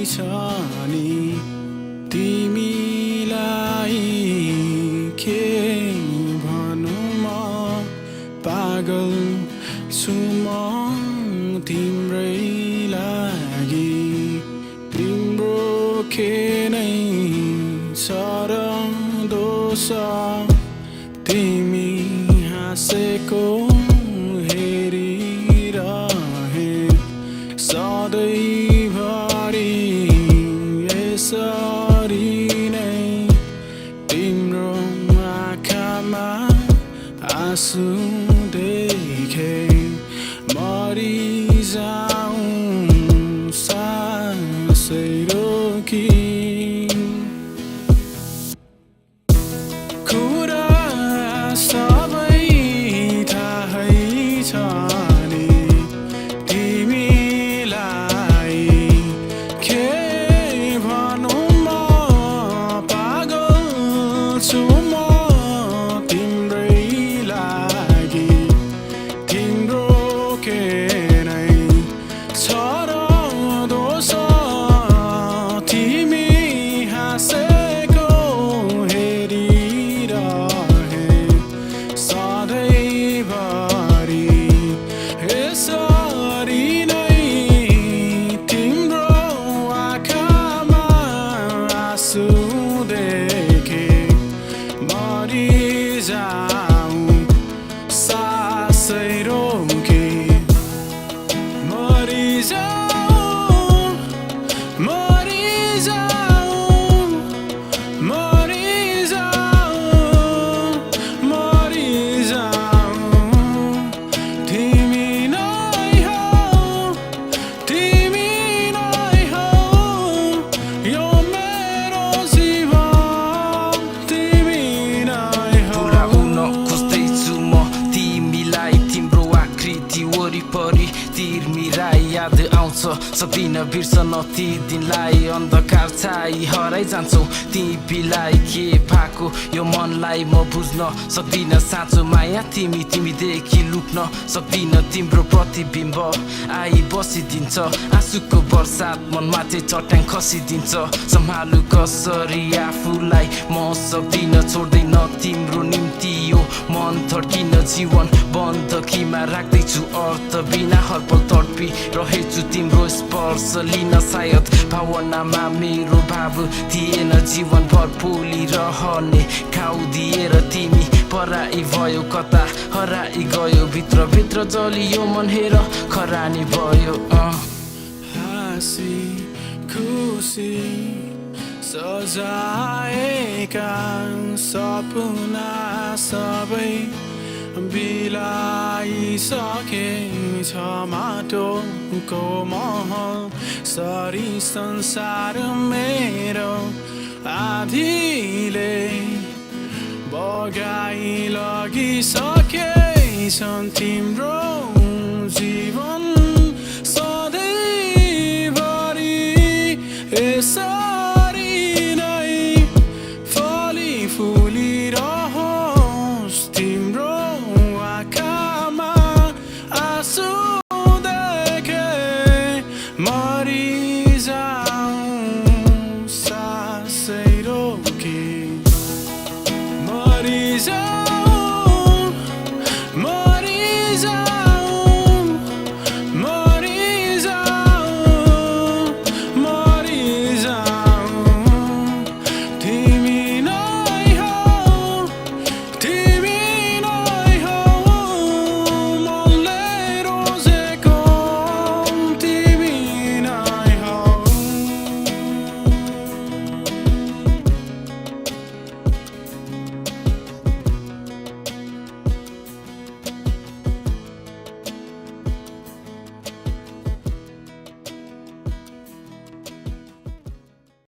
छ नि तिमीलाई के भनौँ म पागल छु म तिम्रै लागि तिम्रो के नै छ र दोष तिमी हाँसेको हेरिरहे सधैँभरि यसरी नै तिम्रो आँखामा आँसु देखे मरिजाऊँ सासै रोकी कुरा सबै थाहै छ नि तिमीलाई के भनौँ म पागल छु म तिम्रै लागि तिम्रो के नै छ र दोष तिमी हाँसेको हेरिरहे सधैँभरि यसरी नै तिम्रो आँखामा आँसु देखे मरिजाऊँ सासै रोकी मरिजाऊँ मरिजाऊँ मरिजाऊँ मरिजाऊँ तिमी नै हौ यो मेरो जीवन तिमी नै हौ पुराउन खोज्दैछु म तिमीलाई तिम्रो आकृति वरिपरि तिर्मिराई याद आउँछ सक्दिन बिर्सन ती दिनलाई अन्धकार छाई हराइ जान्छौ तिमीलाई के भएको यो मनलाई म बुझ्न सक्दिन साँचो माया तिमीदेखि लुक्न सक्दिन तिम्रो प्रतिबिम्ब आई बसिदिन्छ आँसुको बर्सात मनमाथि चट्याङ खसिदिन्छ सम्हालु कसरी आफूलाई म सक्दिन छोड्दैन तिम्रो निम्ति यो मन थड्किन जीवन बन्दकीमा राख्दैछु अर्थ बिना हरपल तडपी रहेछु तिम्रो स्पर्श लिन सायद भावनामा मेरो भाव थिएन जीवनभर फुलिरहने घाउ दिएर तिमी पराई भयो कता हराई गयो भित्र जलियो मन हेर खरानी भयो हाँसी खुसी सजाएका सपना सबै बिलाइसकेछ माटोको महल सरी संसार मेरो आधीले बगाई लगिसकेछन् तिम्रो जीवन सधैँभरि यसरी नै फली फुलिरहोस् तिम्रो आँखामा आँसु देखे मरि